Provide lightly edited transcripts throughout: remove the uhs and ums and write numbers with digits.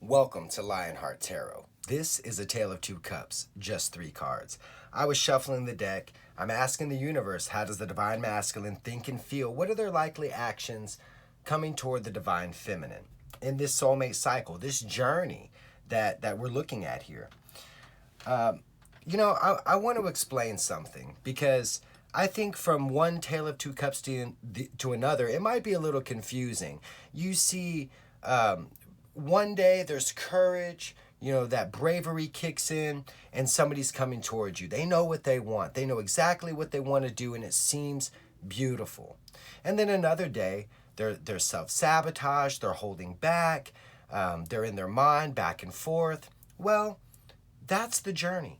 Welcome to Lionheart Tarot. This is a tale of two cups, just three cards. I was shuffling the deck. I'm asking the universe, how does the divine masculine think and feel? What are their likely actions coming toward the divine feminine in this soulmate cycle, this journey that we're looking at here? I want to explain something because I think from one tale of two cups to another, it might be a little confusing. You see, one day there's courage, that bravery kicks in and somebody's coming towards you. They know what they want. They know exactly what they want to do and it seems beautiful. And then another day, they're self-sabotage, they're holding back, they're in their mind back and forth. Well, that's the journey.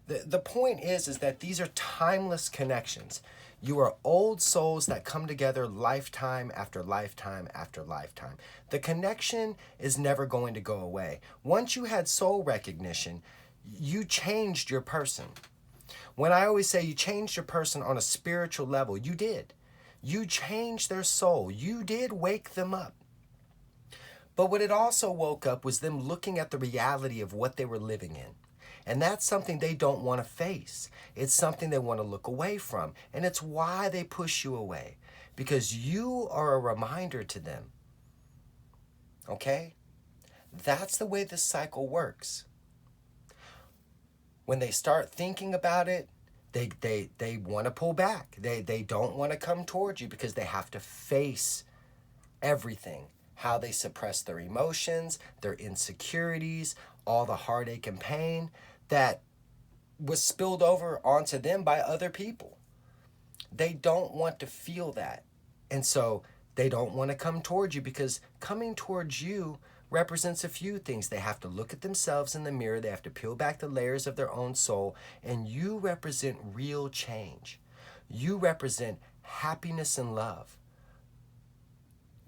The point is that these are timeless connections. You are old souls that come together lifetime after lifetime after lifetime. The connection is never going to go away. Once you had soul recognition, you changed your person. When I always say you changed your person on a spiritual level, you did. You changed their soul. You did wake them up. But what it also woke up was them looking at the reality of what they were living in. And that's something they don't want to face. It's something they want to look away from. And it's why they push you away. Because you are a reminder to them. Okay? That's the way this cycle works. When they start thinking about it, they want to pull back. They don't want to come towards you because they have to face everything. How they suppress their emotions, their insecurities, all the heartache and pain that was spilled over onto them by other people. They don't want to feel that. And so they don't want to come towards you because coming towards you represents a few things. They have to look at themselves in the mirror. They have to peel back the layers of their own soul. And you represent real change. You represent happiness and love.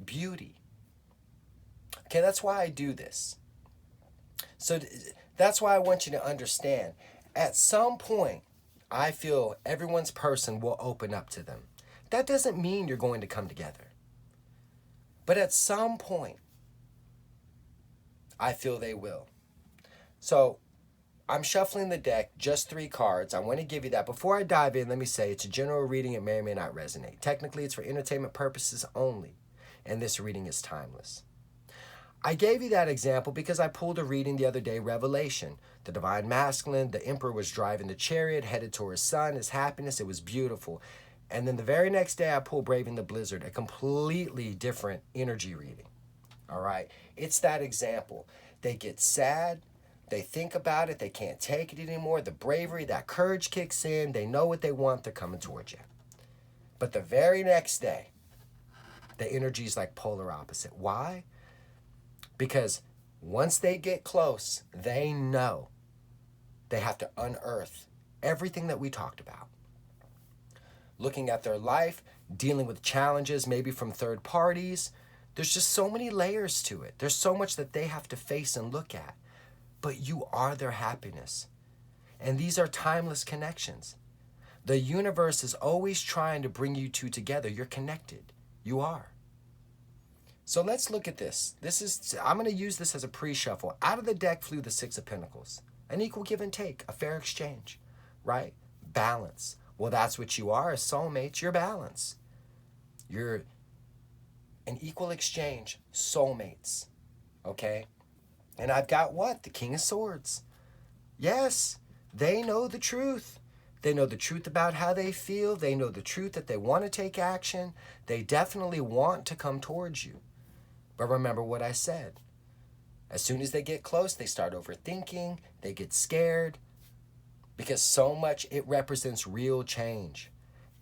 Beauty. Okay, that's why I do this. So that's why I want you to understand. At some point, I feel everyone's person will open up to them. That doesn't mean you're going to come together. But at some point, I feel they will. So I'm shuffling the deck, just three cards. I want to give you that. Before I dive in, let me say it's a general reading. It may or may not resonate. Technically, it's for entertainment purposes only. And this reading is timeless. I gave you that example because I pulled a reading the other day, Revelation. The divine masculine, the emperor was driving the chariot, headed toward his son, his happiness. It was beautiful. And then the very next day, I pulled Braving the Blizzard, a completely different energy reading. All right? It's that example. They get sad. They think about it. They can't take it anymore. The bravery, that courage kicks in. They know what they want. They're coming towards you. But the very next day, the energy is like polar opposite. Why? Because once they get close, they know they have to unearth everything that we talked about. Looking at their life, dealing with challenges, maybe from third parties. There's just so many layers to it. There's so much that they have to face and look at. But you are their happiness. And these are timeless connections. The universe is always trying to bring you two together. You're connected. You are. So let's look at this. I'm going to use this as a pre-shuffle. Out of the deck flew the Six of Pentacles. An equal give and take, a fair exchange, right? Balance. Well, that's what you are as soulmates. You're balance. You're an equal exchange, soulmates, okay? And I've got what? The King of Swords. Yes, they know the truth. They know the truth about how they feel. They know the truth that they want to take action. They definitely want to come towards you. But remember what I said. As soon as they get close, they start overthinking. They get scared. Because so much, it represents real change.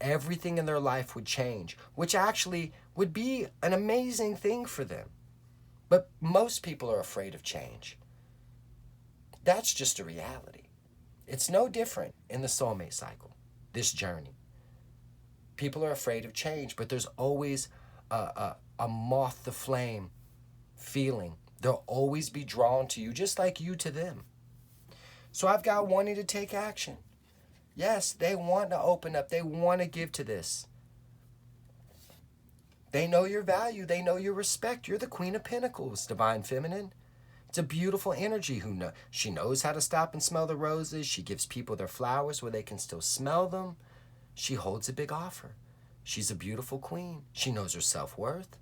Everything in their life would change, which actually would be an amazing thing for them. But most people are afraid of change. That's just a reality. It's no different in the soulmate cycle, this journey. People are afraid of change, but there's always a moth to flame feeling. They'll always be drawn to you, just like you to them. So I've got wanting to take action. Yes, they want to open up. They want to give to this. They know your value. They know your respect. You're the Queen of Pentacles, Divine Feminine. It's a beautiful energy. She knows how to stop and smell the roses. She gives people their flowers where they can still smell them. She holds a big offer. She's a beautiful queen. She knows her self-worth.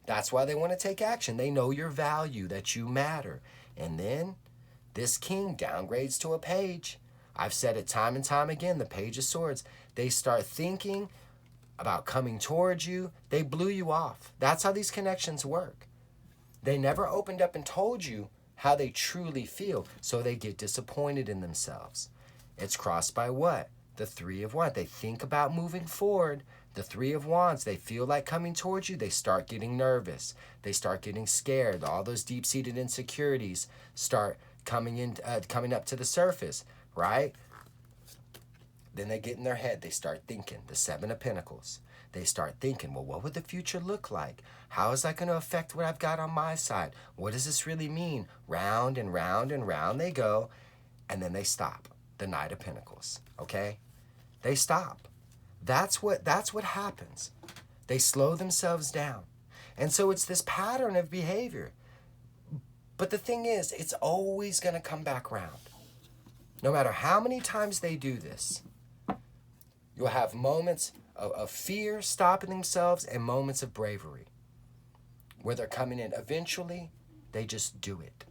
That's why they want to take action. They know your value, that you matter. And then this king downgrades to a page. I've said it time and time again, the Page of Swords. They start thinking about coming towards you. They blew you off. That's how these connections work. They never opened up and told you how they truly feel, so they get disappointed in themselves. It's crossed by what? The Three of Wands. They think about moving forward. The Three of Wands, they feel like coming towards you. They start getting nervous. They start getting scared. All those deep-seated insecurities start coming up to the surface, right? Then they get in their head. They start thinking. The Seven of Pentacles. They start thinking, well, what would the future look like? How is that going to affect what I've got on my side? What does this really mean? Round and round and round they go, and then they stop. The Knight of Pentacles, okay? They stop. That's what happens. They slow themselves down. And so it's this pattern of behavior. But the thing is, it's always going to come back around. No matter how many times they do this, you'll have moments of fear stopping themselves and moments of bravery where they're coming in. Eventually, they just do it.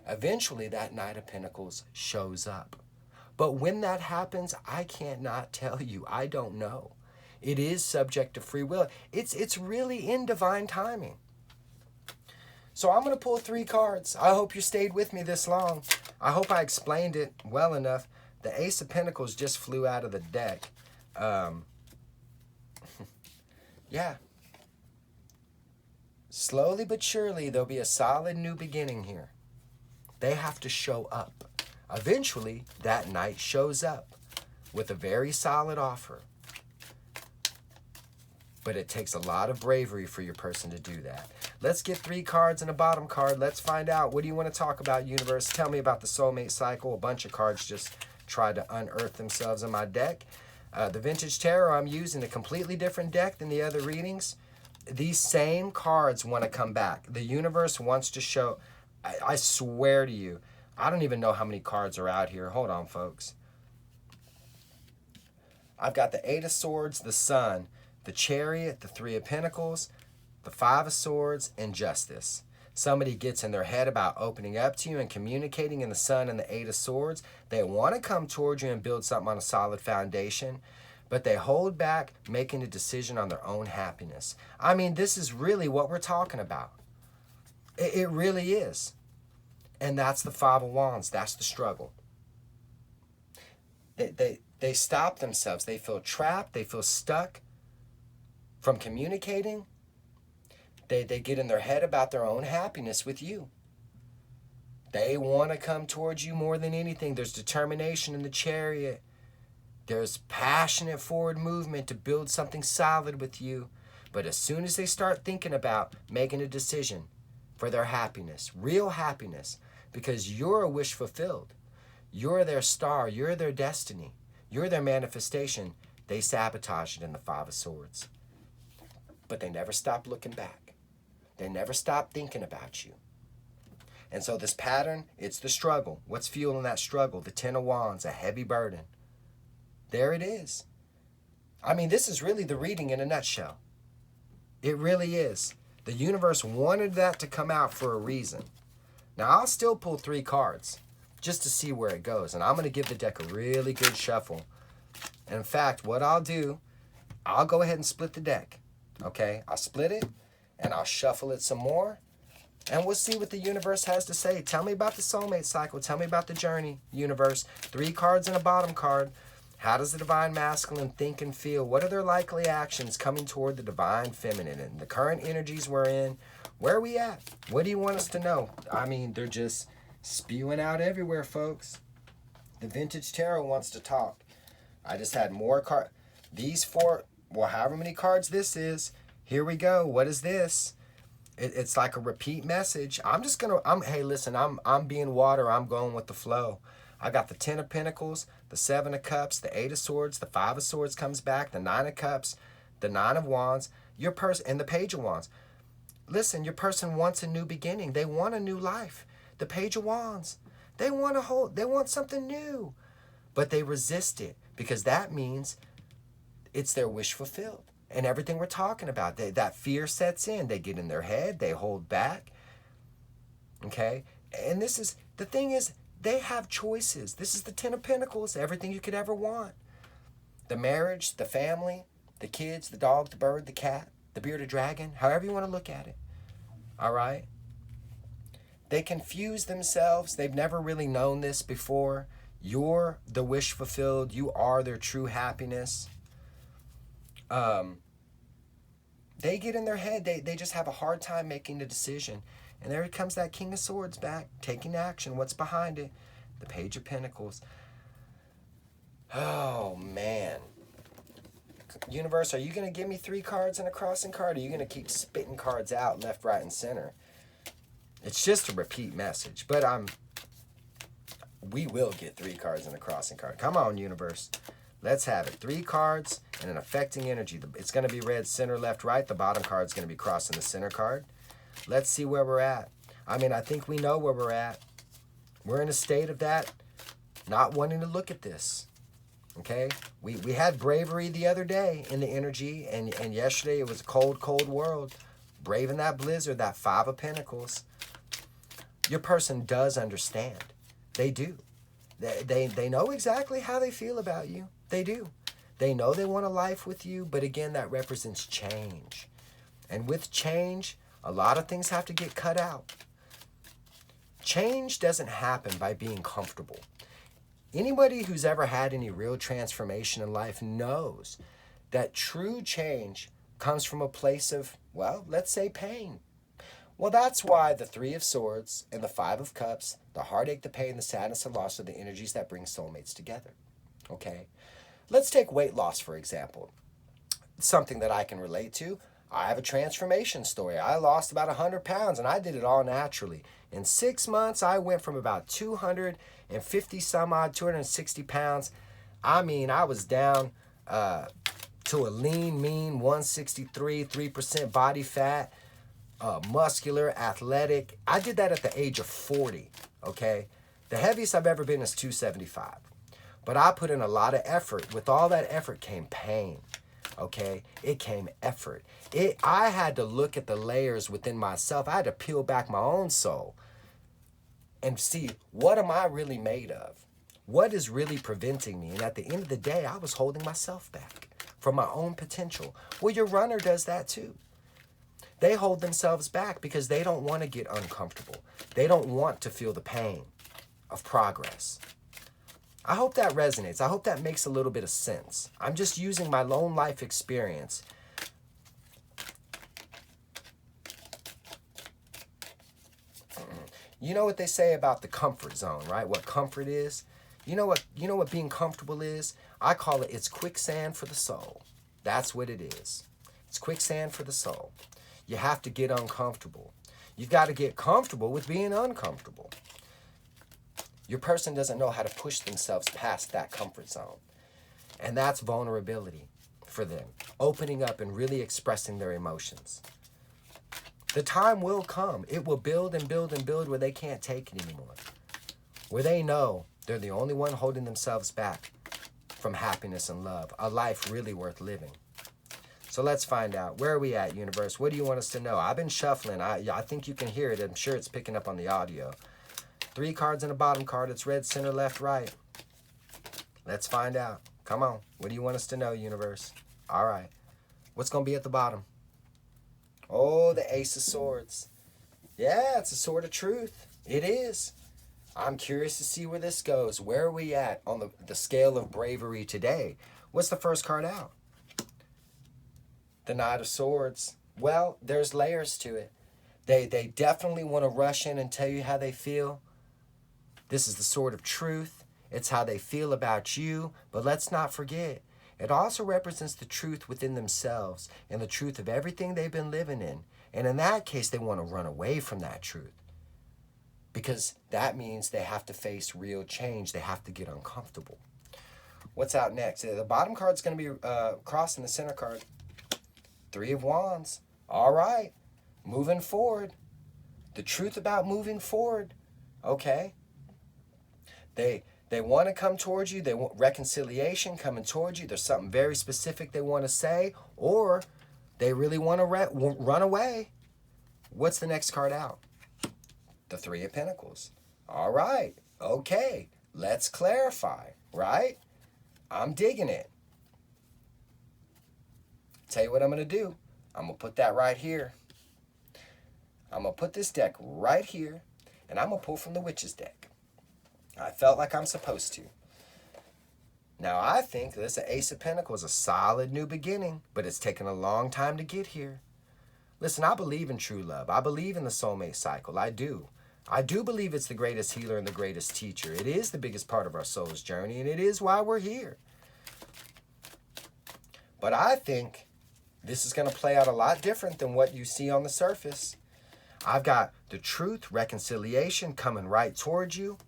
Eventually, that Knight of Pentacles shows up. But when that happens, I can't not tell you. I don't know. It is subject to free will. It's really in divine timing. So I'm going to pull 3 cards. I hope you stayed with me this long. I hope I explained it well enough. The Ace of Pentacles just flew out of the deck. Yeah. Slowly but surely, there'll be a solid new beginning here. They have to show up. Eventually, that knight shows up with a very solid offer. But it takes a lot of bravery for your person to do that. Let's get 3 cards and a bottom card. Let's find out. What do you want to talk about, universe? Tell me about the soulmate cycle. A bunch of cards just tried to unearth themselves in my deck. The Vintage Tarot, I'm using a completely different deck than the other readings. These same cards want to come back. The universe wants to show. I swear to you, I don't even know how many cards are out here. Hold on, folks. I've got the 8 of Swords, the Sun, the Chariot, the 3 of Pentacles, the 5 of Swords, and Justice. Somebody gets in their head about opening up to you and communicating in the Sun and the 8 of Swords. They want to come towards you and build something on a solid foundation, but they hold back making a decision on their own happiness. I mean, this is really what we're talking about. It really is. And that's the 5 of Wands. That's the struggle. They stop themselves. They feel trapped. They feel stuck from communicating. They get in their head about their own happiness with you. They want to come towards you more than anything. There's determination in the Chariot. There's passionate forward movement to build something solid with you. But as soon as they start thinking about making a decision for their happiness, real happiness, because you're a wish fulfilled, you're their star, you're their destiny, you're their manifestation, they sabotage it in the 5 of Swords. But they never stop looking back. They never stop thinking about you. And so this pattern, it's the struggle. What's fueling that struggle? The 10 of Wands, a heavy burden. There it is. I mean, this is really the reading in a nutshell. It really is. The universe wanted that to come out for a reason. Now, I'll still pull 3 cards just to see where it goes. And I'm going to give the deck a really good shuffle. And in fact, what I'll do, I'll go ahead and split the deck. Okay? I'll split it. And I'll shuffle it some more. And we'll see what the universe has to say. Tell me about the soulmate cycle. Tell me about the journey, universe. 3 cards and a bottom card. How does the divine masculine think and feel? What are their likely actions coming toward the divine feminine? And the current energies we're in, where are we at? What do you want us to know? I mean, they're just spewing out everywhere, folks. The Vintage Tarot wants to talk. I just had more cards. These 4, well, however many cards this is. Here we go. What is this? It's like a repeat message. Hey, listen, I'm being water. I'm going with the flow. I got the 10 of Pentacles, the 7 of Cups, the 8 of Swords, the 5 of Swords comes back, the 9 of Cups, the 9 of Wands, your person, and the Page of Wands. Listen, your person wants a new beginning. They want a new life. The Page of Wands. They want something new. But they resist it because that means it's their wish fulfilled. And everything we're talking about, that fear sets in. They get in their head, they hold back. Okay? And the thing is, they have choices. This is the Ten of Pentacles, everything you could ever want. The marriage, the family, the kids, the dog, the bird, the cat, the bearded dragon, however you want to look at it. All right? They confuse themselves. They've never really known this before. You're the wish fulfilled. You are their true happiness. They get in their head. They just have a hard time making the decision. And there comes that King of Swords back, taking action. What's behind it? The Page of Pentacles. Oh, man. Universe, are you going to give me 3 cards and a crossing card? Or are you going to keep spitting cards out left, right, and center? It's just a repeat message. But we will get 3 cards and a crossing card. Come on, universe. Let's have it. 3 cards and an affecting energy. It's going to be red, center, left, right. The bottom card is going to be crossing the center card. Let's see where we're at. I mean, I think we know where we're at. We're in a state of that, not wanting to look at this. Okay? We had bravery the other day in the energy, and yesterday it was a cold, cold world. Braving that blizzard, that 5 of Pentacles. Your person does understand. They do. They know exactly how they feel about you. They do. They know they want a life with you, but again, that represents change. And with change, a lot of things have to get cut out. Change doesn't happen by being comfortable. Anybody who's ever had any real transformation in life knows that true change comes from a place of, well, let's say pain. Well, that's why the 3 of Swords and the 5 of Cups, the heartache, the pain, the sadness, and loss are the energies that bring soulmates together. Okay? Let's take weight loss, for example. Something that I can relate to. I have a transformation story. I lost about 100 pounds, and I did it all naturally. In 6 months, I went from about 250 some odd, 260 pounds. I mean, I was down to a lean, mean 163, 3% body fat. Muscular, athletic. I did that at the age of 40, okay? The heaviest I've ever been is 275. But I put in a lot of effort. With all that effort came pain, okay? It came effort. I had to look at the layers within myself. I had to peel back my own soul and see, what am I really made of? What is really preventing me? And at the end of the day, I was holding myself back from my own potential. Well, your runner does that too. They hold themselves back because they don't want to get uncomfortable. They don't want to feel the pain of progress. I hope that resonates. I hope that makes a little bit of sense. I'm just using my own life experience. You know what they say about the comfort zone, right? What comfort is? You know what being comfortable is? I call it's quicksand for the soul. That's what it is. It's quicksand for the soul. You have to get uncomfortable. You've got to get comfortable with being uncomfortable. Your person doesn't know how to push themselves past that comfort zone. And that's vulnerability for them. Opening up and really expressing their emotions. The time will come. It will build and build and build where they can't take it anymore. Where they know they're the only one holding themselves back from happiness and love. A life really worth living. So let's find out. Where are we at, universe? What do you want us to know? I've been shuffling. I think you can hear it. I'm sure it's picking up on the audio. 3 cards and a bottom card. It's red, center, left, right. Let's find out. Come on. What do you want us to know, universe? All right. What's going to be at the bottom? Oh, the Ace of Swords. Yeah, it's a sword of truth. It is. I'm curious to see where this goes. Where are we at on the scale of bravery today? What's the first card out? The Knight of Swords. Well, there's layers to it. They definitely want to rush in and tell you how they feel. This is the sword of truth. It's how they feel about you. But let's not forget, it also represents the truth within themselves and the truth of everything they've been living in. And in that case, they want to run away from that truth. Because that means they have to face real change. They have to get uncomfortable. What's out next? The bottom card's going to be crossing the center card. 3 of Wands. All right. moving forward. The truth about moving forward. Okay? They want to come towards you. They want reconciliation coming towards you. There's something very specific they want to say, or they really want to run away. What's the next card out? The Three of Pentacles. All right. Okay. Let's clarify, right? I'm digging it. Tell you what I'm going to do. I'm going to put that right here. I'm going to put this deck right here, and I'm going to pull from the Witch's deck. I felt like I'm supposed to. Now, I think this Ace of Pentacles is a solid new beginning, but it's taken a long time to get here. Listen, I believe in true love. I believe in the soulmate cycle. I do. I do believe it's the greatest healer and the greatest teacher. It is the biggest part of our soul's journey, and it is why we're here. But I think this is going to play out a lot different than what you see on the surface. I've got the truth, reconciliation coming right towards you.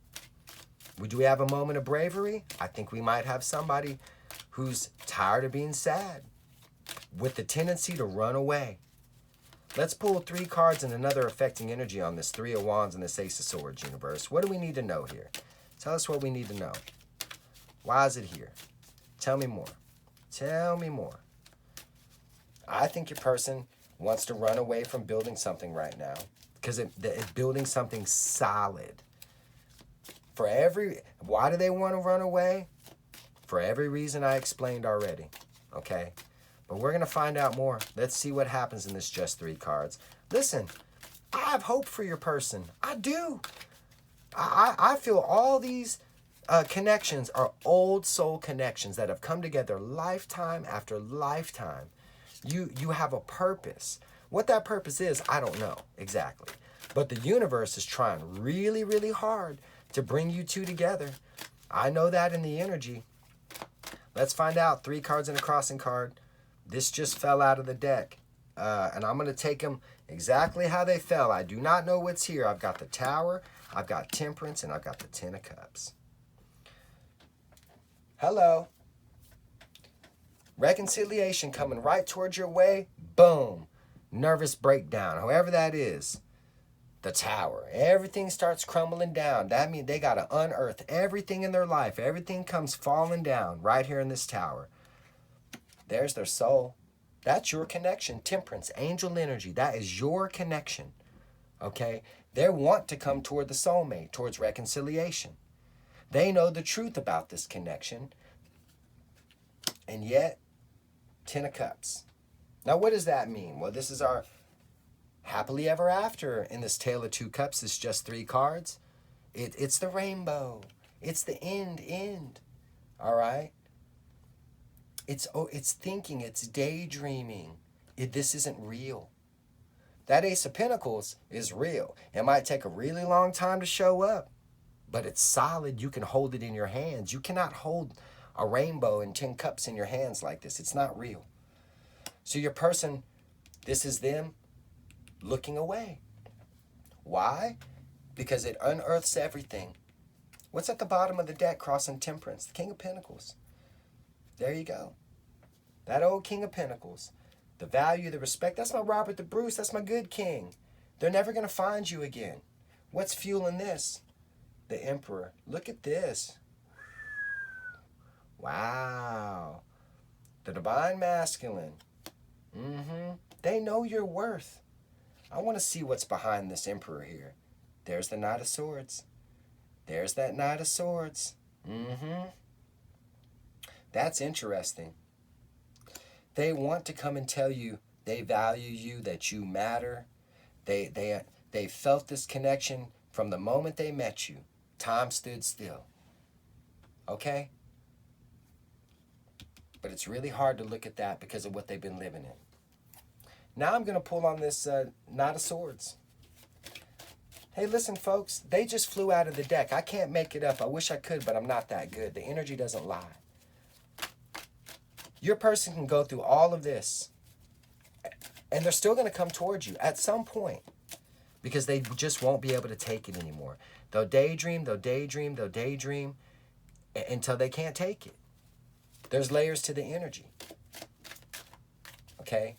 Do we have a moment of bravery? I think we might have somebody who's tired of being sad with the tendency to run away. Let's pull 3 cards and another affecting energy on this Three of Wands and this Ace of Swords universe. What do we need to know here? Tell us what we need to know. Why is it here? Tell me more. Tell me more. I think your person wants to run away from building something right now because it's building something solid. Why do they want to run away? For every reason I explained already, okay? But we're going to find out more. Let's see what happens in this just 3 cards. Listen, I have hope for your person. I do. I feel all these connections are old soul connections that have come together lifetime after lifetime. You have a purpose. What that purpose is, I don't know exactly. But the universe is trying really, really hard to bring you two together. I know that in the energy. Let's find out. 3 cards and a crossing card. This just fell out of the deck. And I'm going to take them exactly how they fell. I do not know what's here. I've got the Tower, I've got Temperance, and I've got the Ten of Cups. Hello. Reconciliation coming right towards your way. Boom. Nervous breakdown, however that is. The Tower. Everything starts crumbling down. That means they got to unearth everything in their life. Everything comes falling down right here in this Tower. There's their soul. That's your connection. Temperance, angel energy. That is your connection. Okay? They want to come toward the soulmate, towards reconciliation. They know the truth about this connection. And yet, Ten of Cups. Now, what does that mean? Well, this is our happily ever after in this Tale of Two Cups. It's just 3 cards. It's the rainbow. It's the end. All right? It's thinking. It's daydreaming. This isn't real. That Ace of Pentacles is real. It might take a really long time to show up, but it's solid. You can hold it in your hands. You cannot hold a rainbow and 10 cups in your hands like this. It's not real. So your person, this is them looking away. Why? Because it unearths everything. What's at the bottom of the deck crossing Temperance? The King of Pentacles. There you go. That old King of Pentacles. The value, the respect. That's my Robert the Bruce. That's my good king. They're never going to find you again. What's fueling this? The Emperor. Look at this. Wow. The Divine Masculine. They know your worth. I want to see what's behind this Emperor here. There's the Knight of Swords. There's that Knight of Swords. That's interesting. They want to come and tell you they value you, that you matter. They felt this connection from the moment they met you. Time stood still. Okay? But it's really hard to look at that because of what they've been living in. Now I'm going to pull on this Knight of Swords. Hey, listen, folks. They just flew out of the deck. I can't make it up. I wish I could, but I'm not that good. The energy doesn't lie. Your person can go through all of this, and they're still going to come towards you at some point because they just won't be able to take it anymore. They'll daydream until they can't take it. There's layers to the energy. Okay?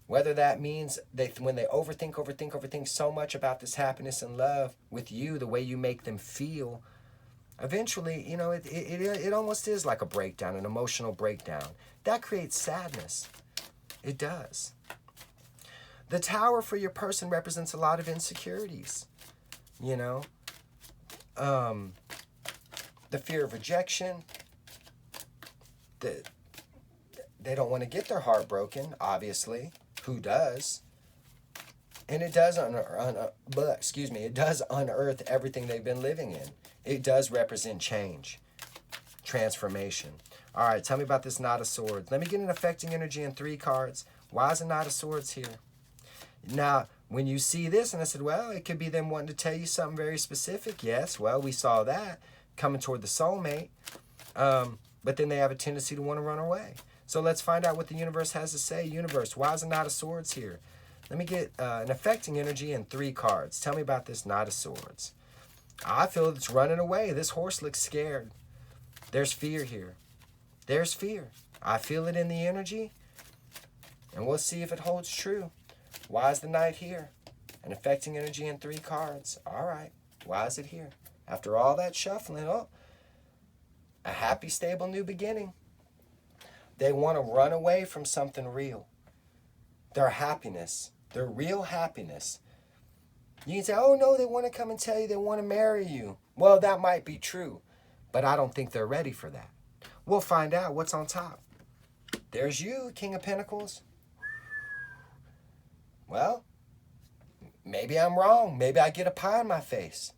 Whether that means when they overthink so much about this happiness and love with you, the way you make them feel, eventually, you know, it almost is like a breakdown, an emotional breakdown. That creates sadness. It does. The Tower for your person represents a lot of insecurities, you know. The fear of rejection, they don't want to get their heart broken, obviously. Who does? And it does it does unearth everything they've been living in. It does represent change, transformation. All right, tell me about this Knight of Swords. Let me get an affecting energy in 3 cards. Why is the Knight of Swords here? Now, when you see this, and I said, well, it could be them wanting to tell you something very specific. Yes, well, we saw that coming toward the soulmate. But then they have a tendency to want to run away. So let's find out what the universe has to say. Universe, why is the Knight of Swords here? Let me get an affecting energy in 3 cards. Tell me about this Knight of Swords. I feel it's running away. This horse looks scared. There's fear here. There's fear. I feel it in the energy. And we'll see if it holds true. Why is the Knight here? An affecting energy in 3 cards. All right. Why is it here? After all that shuffling, a happy, stable new beginning. They want to run away from something real. Their happiness, their real happiness. You can say, oh no, they want to come and tell you they want to marry you. Well, that might be true, but I don't think they're ready for that. We'll find out what's on top. There's you, King of Pentacles. Well, maybe I'm wrong. Maybe I get a pie in my face.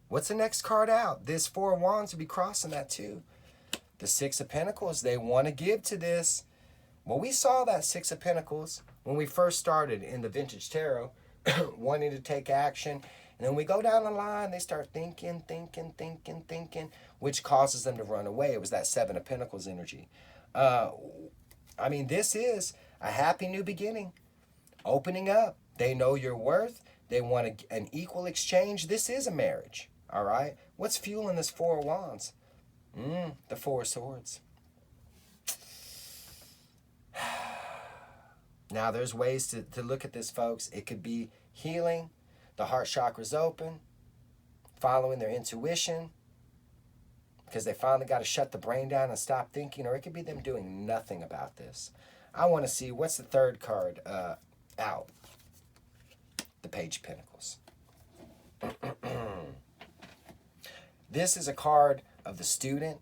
What's the next card out? This 4 of Wands would be crossing that too. The 6 of Pentacles, they want to give to this. Well, we saw that 6 of Pentacles when we first started in the Vintage Tarot, wanting to take action. And then we go down the line, they start thinking, which causes them to run away. It was that 7 of Pentacles energy. I mean, this is a happy new beginning. Opening up. They know your worth. They want an equal exchange. This is a marriage. All right? What's fueling this 4 of Wands? The 4 of Swords. Now, there's ways to look at this, folks. It could be healing. The heart chakra's open. Following their intuition. Because they finally got to shut the brain down and stop thinking. Or it could be them doing nothing about this. I want to see, what's the 3rd card out? The Page of Pentacles. This is a card of the student.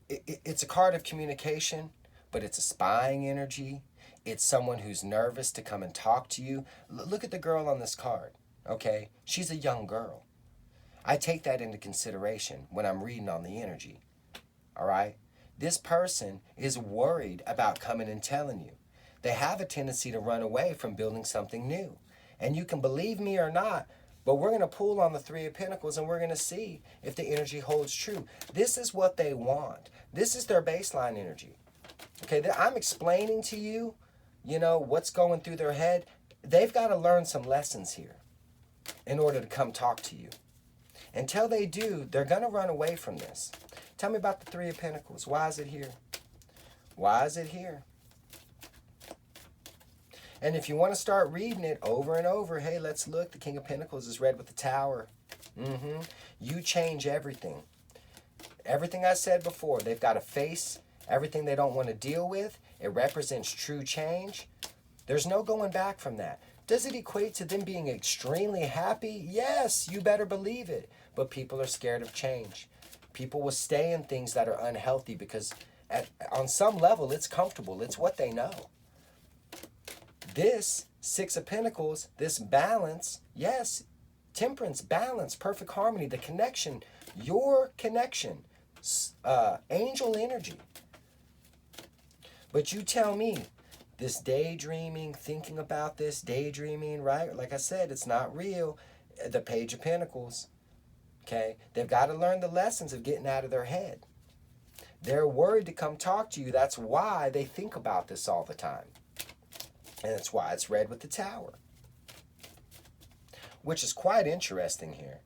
It's a card of communication, but it's a spying energy. It's someone who's nervous to come and talk to you. Look at the girl on this card, okay? She's a young girl. I take that into consideration when I'm reading on the energy, all right? This person is worried about coming and telling you. They have a tendency to run away from building something new. And you can believe me or not, but we're going to pull on the 3 of Pentacles and we're going to see if the energy holds true. This is what they want. This is their baseline energy. Okay, I'm explaining to you, you know, what's going through their head. They've got to learn some lessons here in order to come talk to you. Until they do, they're going to run away from this. Tell me about the 3 of Pentacles. Why is it here? Why is it here? And if you want to start reading it over and over, hey, let's look. The King of Pentacles is read with the Tower. You change everything. Everything I said before, they've got to face everything they don't want to deal with. It represents true change. There's no going back from that. Does it equate to them being extremely happy? Yes, you better believe it. But people are scared of change. People will stay in things that are unhealthy because on some level, it's comfortable. It's what they know. This 6 of Pentacles, this balance, yes, temperance, balance, perfect harmony, the connection, your connection, angel energy. But you tell me, this daydreaming, thinking about this, daydreaming, right? Like I said, it's not real. The Page of Pentacles, okay? They've got to learn the lessons of getting out of their head. They're worried to come talk to you. That's why they think about this all the time. And that's why it's read with the Tower. Which is quite interesting here.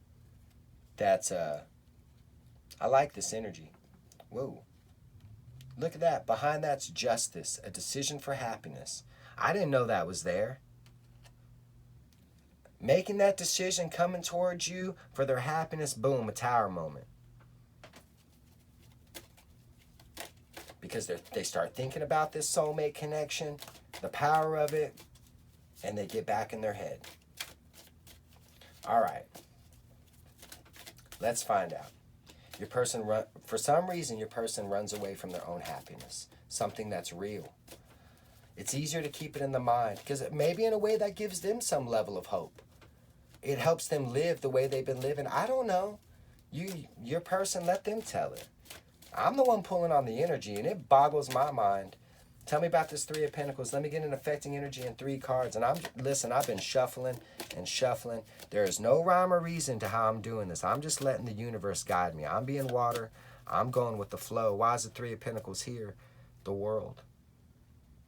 That's, I like this energy. Whoa. Look at that. Behind that's justice, a decision for happiness. I didn't know that was there. Making that decision, coming towards you for their happiness, boom, a tower moment. Because they start thinking about this soulmate connection, the power of it, and they get back in their head. All right. Let's find out. For some reason, your person runs away from their own happiness, something that's real. It's easier to keep it in the mind because maybe in a way that gives them some level of hope. It helps them live the way they've been living. I don't know. Your person, let them tell it. I'm the one pulling on the energy, and it boggles my mind. Tell me about this Three of Pentacles. Let me get an affecting energy in 3 cards. And I've been shuffling and shuffling. There is no rhyme or reason to how I'm doing this. I'm just letting the universe guide me. I'm being water. I'm going with the flow. Why is the Three of Pentacles here? The world.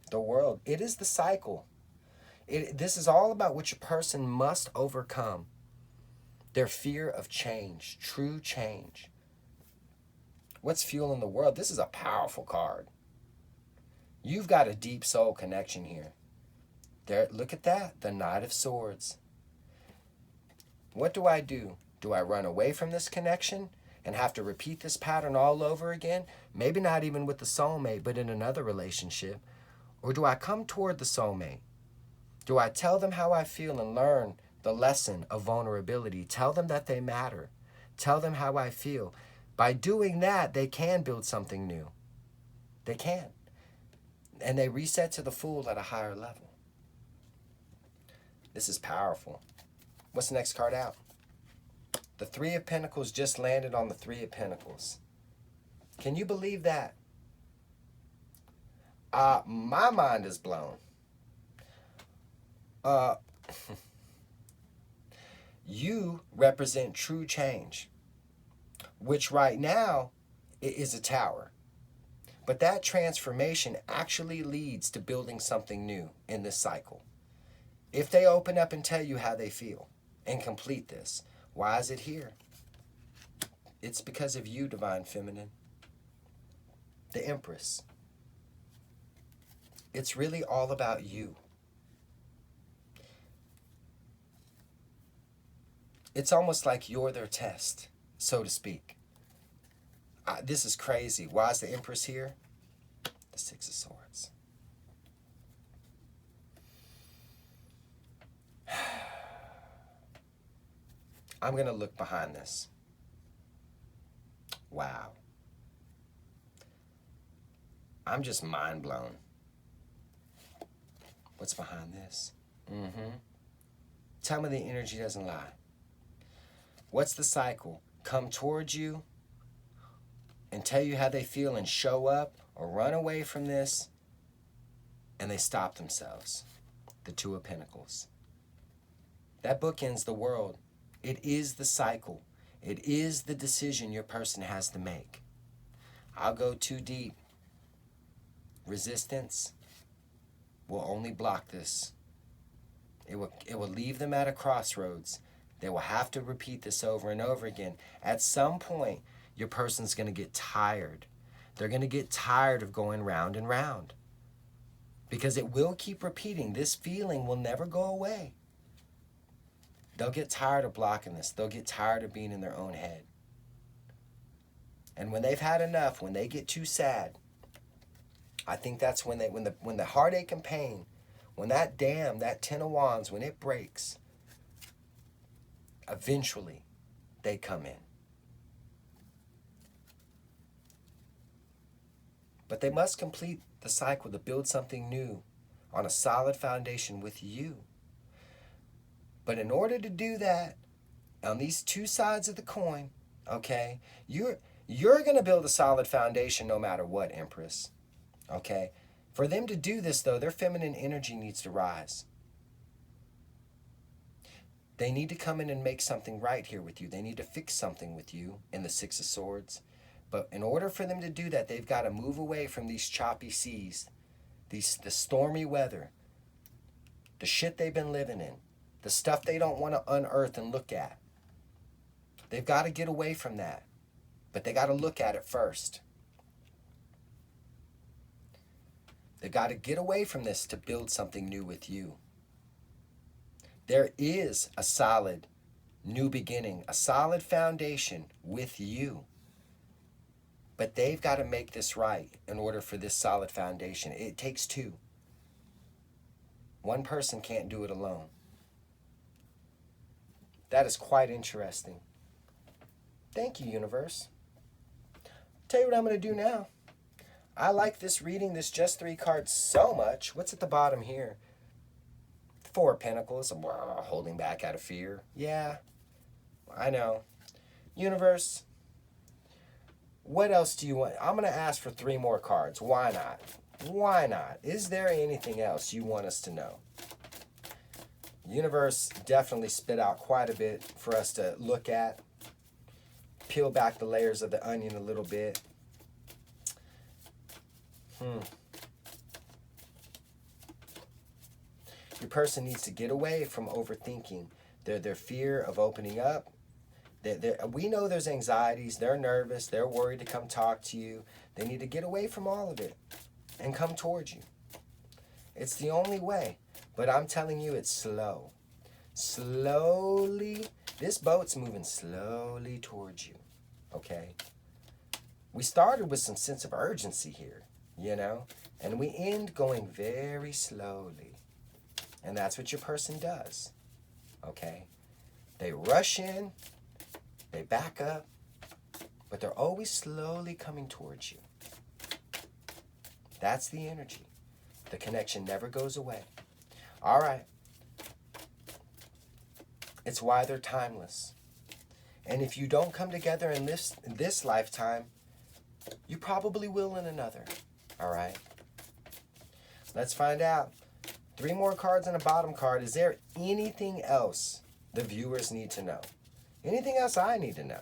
The world. It is the cycle. This is all about what your person must overcome. Their fear of change, true change. What's fueling the world? This is a powerful card. You've got a deep soul connection here. There, look at that, the Knight of Swords. What do? Do I run away from this connection and have to repeat this pattern all over again? Maybe not even with the soulmate, but in another relationship. Or do I come toward the soulmate? Do I tell them how I feel and learn the lesson of vulnerability? Tell them that they matter. Tell them how I feel. By doing that, they can build something new. They can. And they reset to the Fool at a higher level. This is powerful. What's the next card out? The Three of Pentacles just landed on the Three of Pentacles. Can you believe that? My mind is blown. You represent true change, which right now is a tower. But that transformation actually leads to building something new in this cycle. If they open up and tell you how they feel and complete this, why is it here? It's because of you, Divine Feminine. The Empress. It's really all about you. It's almost like you're their test, so to speak. This is crazy. Why is the Empress here? The Six of Swords. I'm going to look behind this. Wow. I'm just mind blown. What's behind this? Tell me the energy doesn't lie. What's the cycle? Come towards you and tell you how they feel and show up, or run away from this and they stop themselves. The Two of Pentacles. That bookends the world. It is the cycle. It is the decision your person has to make. I'll go too deep. Resistance will only block this. It will leave them at a crossroads. They will have to repeat this over and over again. At some point, your person's going to get tired. They're going to get tired of going round and round. Because it will keep repeating. This feeling will never go away. They'll get tired of blocking this. They'll get tired of being in their own head. And when they've had enough, when they get too sad, I think that's when the heartache and pain, when that dam, that Ten of Wands, when it breaks, eventually they come in. But they must complete the cycle to build something new on a solid foundation with you. But in order to do that, on these two sides of the coin, okay, you're going to build a solid foundation no matter what, Empress. Okay? For them to do this, though, their feminine energy needs to rise. They need to come in and make something right here with you. They need to fix something with you in the Six of Swords. But in order for them to do that, they've got to move away from these choppy seas, the stormy weather, the shit they've been living in, the stuff they don't want to unearth and look at. They've got to get away from that. But they got to look at it first. They got to get away from this to build something new with you. There is a solid new beginning, a solid foundation with you. But they've got to make this right in order for this solid foundation. It takes two. One person can't do it alone. That is quite interesting. Thank you, universe. Tell you what I'm going to do now. I like this reading, this just 3 cards so much. What's at the bottom here? 4 Pentacles, holding back out of fear. Yeah, I know. Universe, what else do you want? I'm going to ask for 3 more cards. Why not? Why not? Is there anything else you want us to know? Universe definitely spit out quite a bit for us to look at. Peel back the layers of the onion a little bit. Your person needs to get away from overthinking. Their fear of opening up. We know there's anxieties. They're nervous. They're worried to come talk to you. They need to get away from all of it and come towards you. It's the only way. But I'm telling you, it's slow. Slowly. This boat's moving slowly towards you. Okay? We started with some sense of urgency here, you know? And we end going very slowly. And that's what your person does. Okay? They rush in, they back up, but they're always slowly coming towards you. That's the energy. The connection never goes away. All right. It's why they're timeless. And if you don't come together in this lifetime, you probably will in another. All right? Let's find out. 3 more cards and a bottom card. Is there anything else the viewers need to know? Anything else I need to know?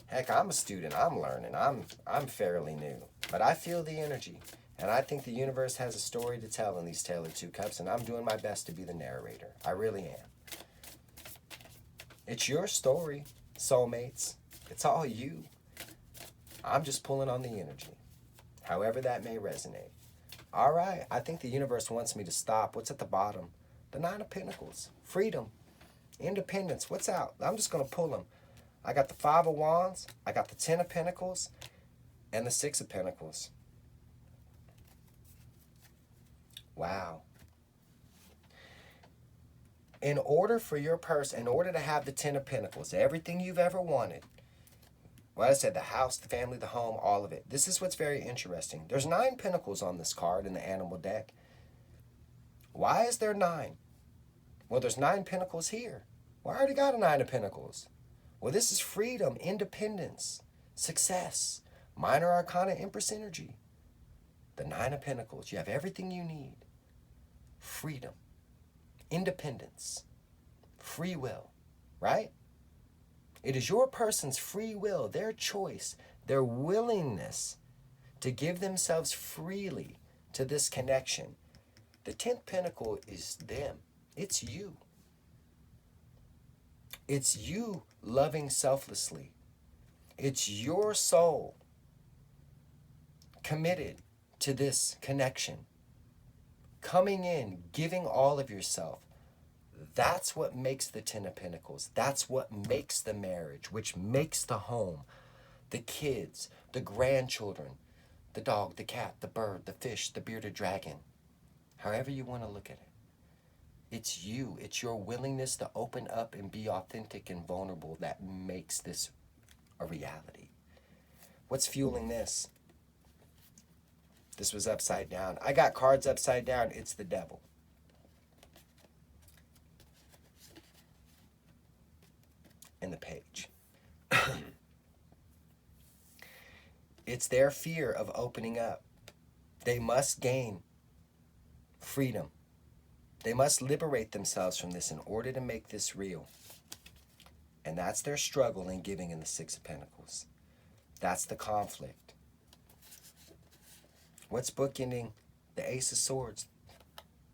Heck, I'm a student. I'm learning. I'm fairly new. But I feel the energy. And I think the universe has a story to tell in these Tale of Two Cups. And I'm doing my best to be the narrator. I really am. It's your story, soulmates. It's all you. I'm just pulling on the energy. However that may resonate. All right. I think the universe wants me to stop. What's at the bottom? The 9 of Pentacles. Freedom. Independence. What's out? I'm just going to pull them. I got the 5 of Wands. I got the 10 of Pentacles. And the 6 of Pentacles. Wow. In order for your person, in order to have the 10 of Pentacles, everything you've ever wanted, well, I said the house, the family, the home, all of it. This is what's very interesting. There's 9 Pentacles on this card in the animal deck. Why is there 9? Well, there's 9 Pentacles here. Well, I already got a 9 of Pentacles. Well, this is freedom, independence, success, minor arcana, Empress energy. The 9 of Pentacles. You have everything you need. Freedom, independence, free will, right? It is your person's free will, their choice, their willingness to give themselves freely to this connection. The 10th Pentacle is them. It's you. It's you loving selflessly. It's your soul committed to this connection. Coming in, giving all of yourself. That's what makes the 10 of Pentacles. That's what makes the marriage, which makes the home, the kids, the grandchildren, the dog, the cat, the bird, the fish, the bearded dragon. However you want to look at it. It's you. It's your willingness to open up and be authentic and vulnerable that makes this a reality. What's fueling this? This was upside down. I got cards upside down. It's the devil. In the page. It's their fear of opening up. They must gain freedom. They must liberate themselves from this in order to make this real. And that's their struggle in giving in the 6 of Pentacles. That's the conflict. What's bookending the Ace of Swords?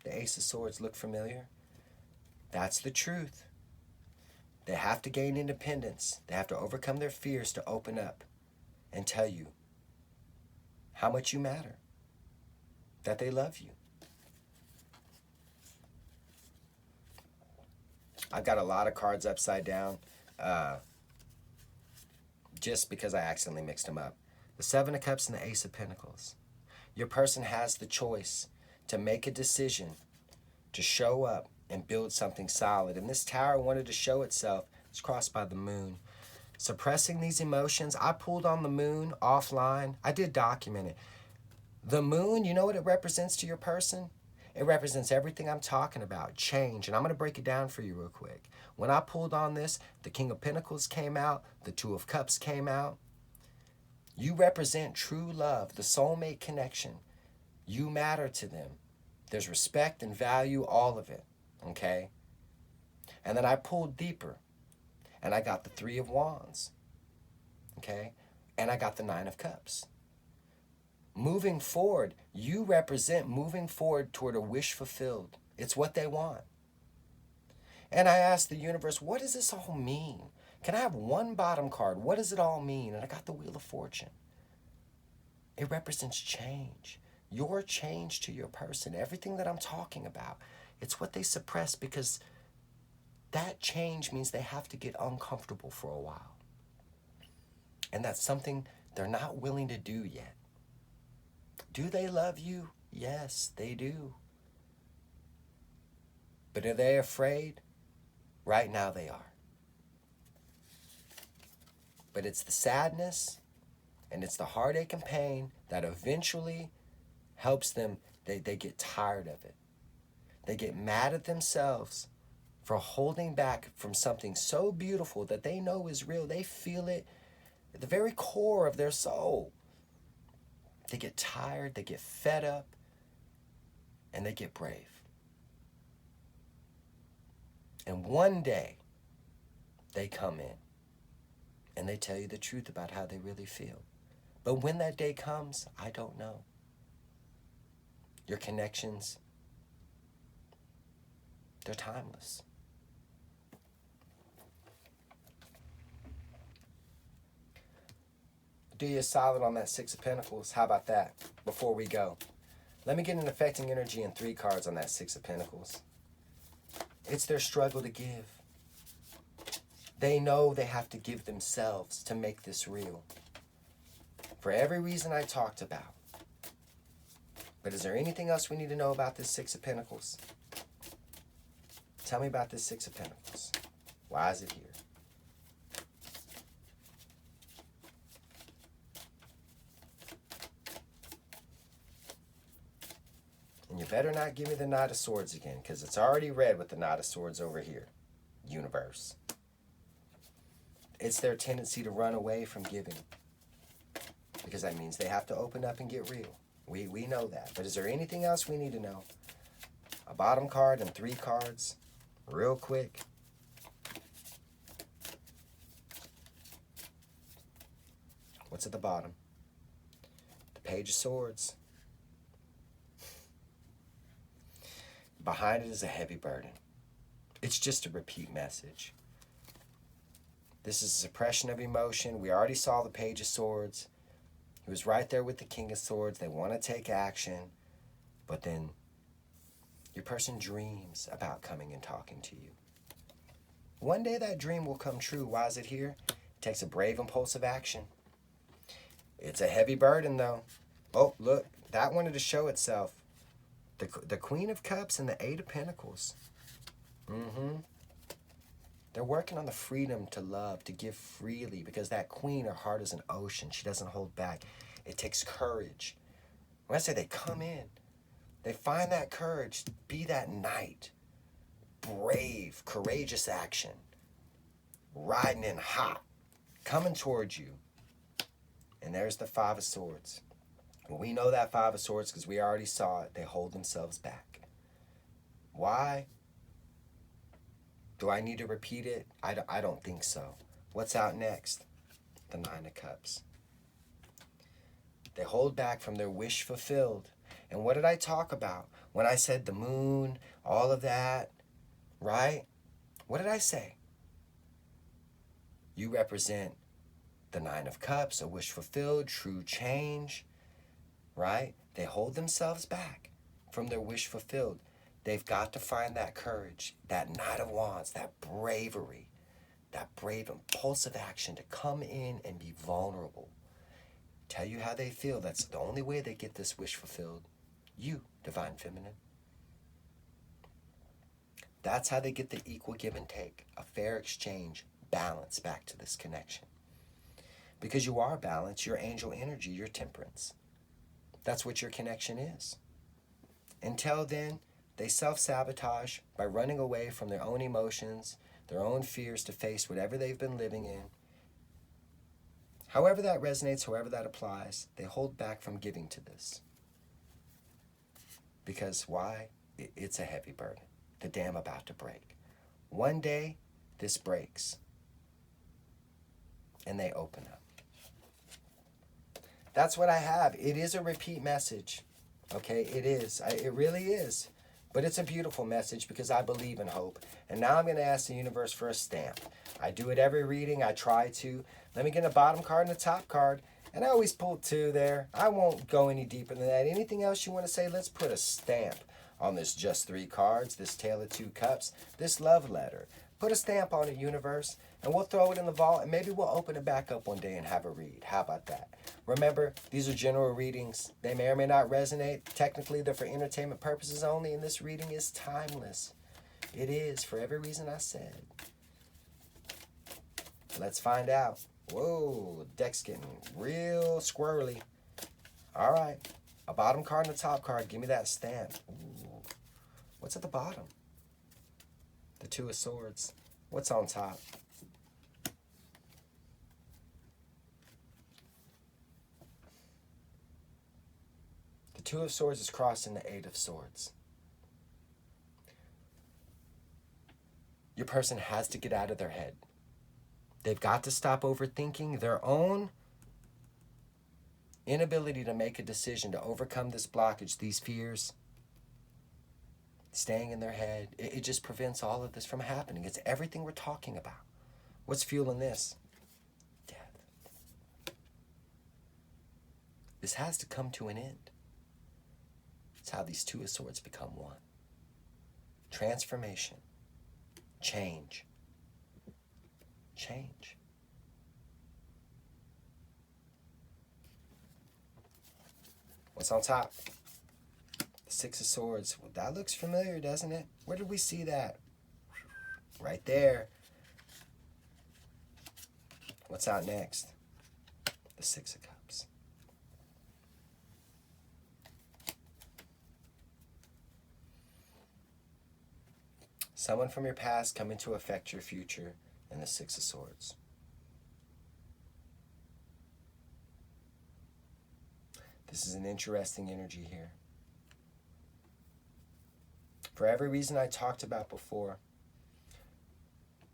The Ace of Swords look familiar? That's the truth. They have to gain independence. They have to overcome their fears to open up and tell you how much you matter. that they love you. I've got a lot of cards upside down just because I accidentally mixed them up. The Seven of Cups and the Ace of Pentacles. Your person has the choice to make a decision to show up and build something solid. And this Tower wanted to show itself. It's crossed by the Moon. Suppressing these emotions. I pulled on the Moon offline. I did document it. The Moon, you know what it represents to your person? It represents everything I'm talking about, change. And I'm going to break it down for you real quick. When I pulled on this, the King of Pentacles came out, the Two of Cups came out. You represent true love, the soulmate connection. You matter to them. There's respect and value, all of it, okay? And then I pulled deeper, and I got the Three of Wands, okay? And I got the Nine of Cups. Moving forward, you represent moving forward toward a wish fulfilled. It's what they want. And I asked the universe, what does this all mean? Can I have one bottom card? What does it all mean? And I got the Wheel of Fortune. It represents change. Your change to your person. Everything that I'm talking about. It's what they suppress because that change means they have to get uncomfortable for a while. And that's something they're not willing to do yet. Do they love you? Yes, they do. But are they afraid? Right now they are. But it's the sadness and it's the heartache and pain that eventually helps them. They get tired of it. They get mad at themselves for holding back from something so beautiful that they know is real. They feel it at the very core of their soul. They get tired, they get fed up, and they get brave. And one day, they come in and they tell you the truth about how they really feel. But when that day comes, I don't know. Your connections, they're timeless. Do you a solid on that Six of Pentacles? How about that? Before we go, let me get an affecting energy and 3 cards on that Six of Pentacles. It's their struggle to give. They know they have to give themselves to make this real. For every reason I talked about. But is there anything else we need to know about this Six of Pentacles? Tell me about this Six of Pentacles. Why is it here? And you better not give me the Knight of Swords again, because it's already red with the Knight of Swords over here. Universe. It's their tendency to run away from giving. Because that means they have to open up and get real. We know that. But is there anything else we need to know? A bottom card and 3 cards. Real quick. What's at the bottom? The Page of Swords. Behind it is a heavy burden. It's just a repeat message. This is a suppression of emotion. We already saw the Page of Swords. He was right there with the King of Swords. They want to take action. But then your person dreams about coming and talking to you. One day that dream will come true. Why is it here? It takes a brave, impulsive action. It's a heavy burden, though. Oh, look. That wanted to show itself. The Queen of Cups and the Eight of Pentacles. They're working on the freedom to love, to give freely, because that queen, her heart is an ocean. She doesn't hold back. It takes courage. When I say they come in, they find that courage, be that knight. Brave, courageous action. Riding in hot, coming towards you. And there's the Five of Swords. We know that Five of Swords because we already saw it. They hold themselves back. Why? Do I need to repeat it? I don't think so. What's out next? The Nine of Cups. They hold back from their wish fulfilled. And what did I talk about? When I said the moon, all of that, right? What did I say? You represent the Nine of Cups, a wish fulfilled, true change, right? They hold themselves back from their wish fulfilled. They've got to find that courage, that Knight of Wands, that bravery, that brave impulsive action to come in and be vulnerable. Tell you how they feel. That's the only way they get this wish fulfilled. You, Divine Feminine. That's how they get the equal give and take, a fair exchange, balance back to this connection. Because you are balance, your angel energy, your temperance. That's what your connection is. Until then, they self-sabotage by running away from their own emotions, their own fears to face whatever they've been living in. However that resonates, however that applies, they hold back from giving to this. Because why? It's a heavy burden. The dam about to break. One day, this breaks. And they open up. That's what I have. It is a repeat message. Okay, it is. It really is. But it's a beautiful message because I believe in hope. And now I'm going to ask the universe for a stamp. I do it every reading. I try to. Let me get a bottom card and a top card. And I always pull two there. I won't go any deeper than that. Anything else you want to say? Let's put a stamp on this just 3 cards, this Tale of 2 Cups, this love letter. Put a stamp on it, universe, and we'll throw it in the vault, and maybe we'll open it back up one day and have a read. How about that? Remember, these are general readings. They may or may not resonate. Technically, they're for entertainment purposes only, and this reading is timeless. It is, for every reason I said. Let's find out. Whoa, the deck's getting real squirrely. All right, a bottom card and a top card. Give me that stamp. Ooh. What's at the bottom? The 2 of Swords. What's on top? The 2 of Swords is crossing the 8 of Swords. Your person has to get out of their head. They've got to stop overthinking their own inability to make a decision, to overcome this blockage, these fears, staying in their head. It just prevents all of this from happening. It's everything we're talking about. What's fueling this? Death. This has to come to an end. It's how these 2 of Swords become one. Transformation. Change. Change. What's on top? The 6 of Swords. Well, that looks familiar, doesn't it? Where did we see that? Right there. What's out next? The 6 of Cups. Someone from your past coming to affect your future, and the 6 of Swords. This is an interesting energy here. For every reason I talked about before,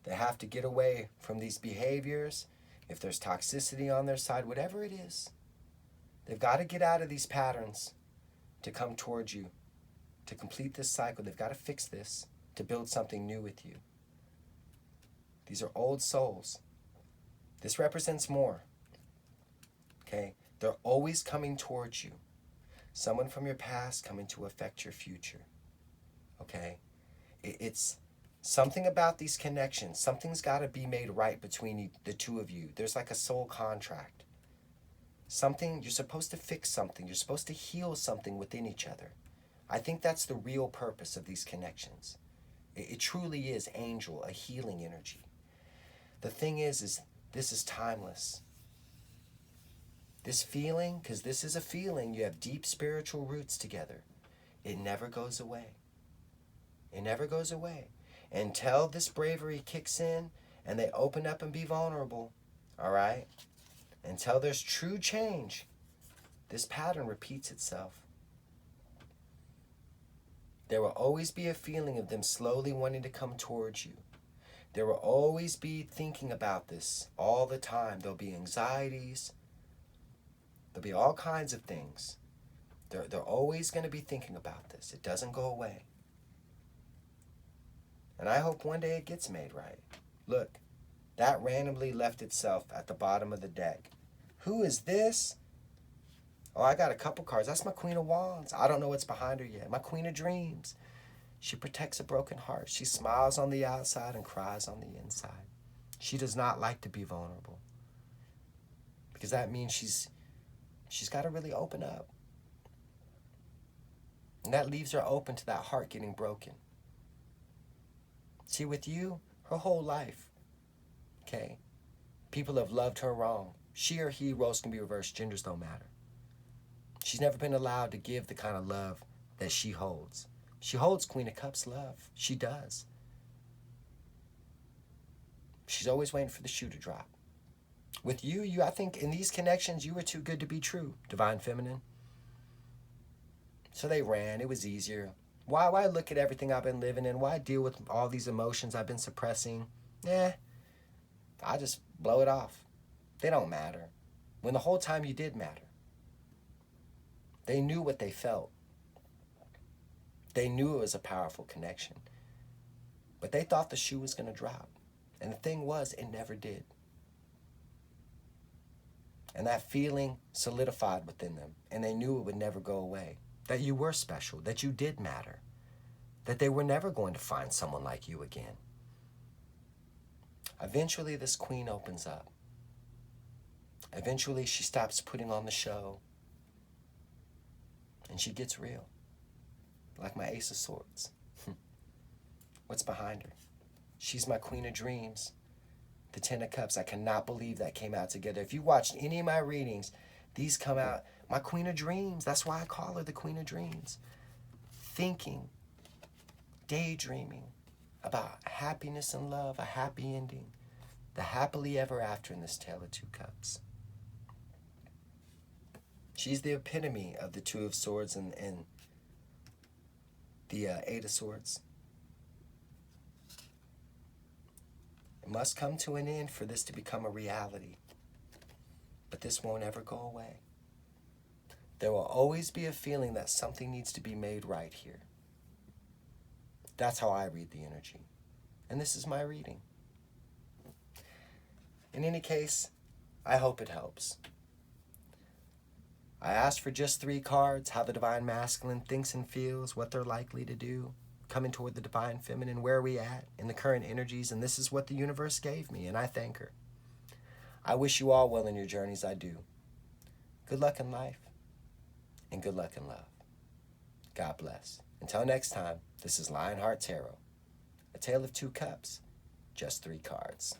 they have to get away from these behaviors. If there's toxicity on their side, whatever it is, they've got to get out of these patterns to come towards you, to complete this cycle. They've got to fix this, to build something new with you. These are old souls. This represents more. Okay? They're always coming towards you. Someone from your past coming to affect your future. Okay? It's something about these connections. Something's got to be made right between the 2 of you. There's like a soul contract. Something, you're supposed to fix something. You're supposed to heal something within each other. I think that's the real purpose of these connections. It truly is angel, a healing energy. The thing is this is timeless. This feeling, because this is a feeling, you have deep spiritual roots together. It never goes away. It never goes away. Until this bravery kicks in and they open up and be vulnerable, all right? Until there's true change, this pattern repeats itself. There will always be a feeling of them slowly wanting to come towards you. There will always be thinking about this all the time. There'll be anxieties. There'll be all kinds of things. They're always going to be thinking about this. It doesn't go away. And I hope one day it gets made right. Look, that randomly left itself at the bottom of the deck. Who is this? Oh, I got a couple cards. That's my Queen of Wands. I don't know what's behind her yet. My Queen of Dreams. She protects a broken heart. She smiles on the outside and cries on the inside. She does not like to be vulnerable, because that means she's got to really open up. And that leaves her open to that heart getting broken. See, with you, her whole life, okay, people have loved her wrong. She or he, roles can be reversed. Genders don't matter. She's never been allowed to give the kind of love that she holds. She holds Queen of Cups love. She does. She's always waiting for the shoe to drop. With you, I think in these connections, you were too good to be true, Divine Feminine. So they ran. It was easier. Why look at everything I've been living in? Why deal with all these emotions I've been suppressing? I just blow it off. They don't matter. When the whole time you did matter. They knew what they felt. They knew it was a powerful connection. But they thought the shoe was going to drop. And the thing was, it never did. And that feeling solidified within them. And they knew it would never go away. That you were special. That you did matter. That they were never going to find someone like you again. Eventually, this queen opens up. Eventually, she stops putting on the show. And she gets real. Like my Ace of Swords. What's behind her? She's my Queen of Dreams. The Ten of Cups. I cannot believe that came out together. If you watched any of my readings, these come out. My Queen of Dreams. That's why I call her the Queen of Dreams. Thinking, daydreaming about happiness and love, a happy ending, the happily ever after in this Tale of Two Cups. She's the epitome of the Two of Swords and the Eight of Swords. It must come to an end for this to become a reality. But this won't ever go away. There will always be a feeling that something needs to be made right here. That's how I read the energy. And this is my reading. In any case, I hope it helps. I asked for just 3 cards, how the Divine Masculine thinks and feels, what they're likely to do, coming toward the Divine Feminine, where are we at in the current energies, and this is what the universe gave me, and I thank her. I wish you all well in your journeys, I do. Good luck in life, and good luck in love. God bless. Until next time, this is Lionheart Tarot, a tale of 2 cups, just 3 cards.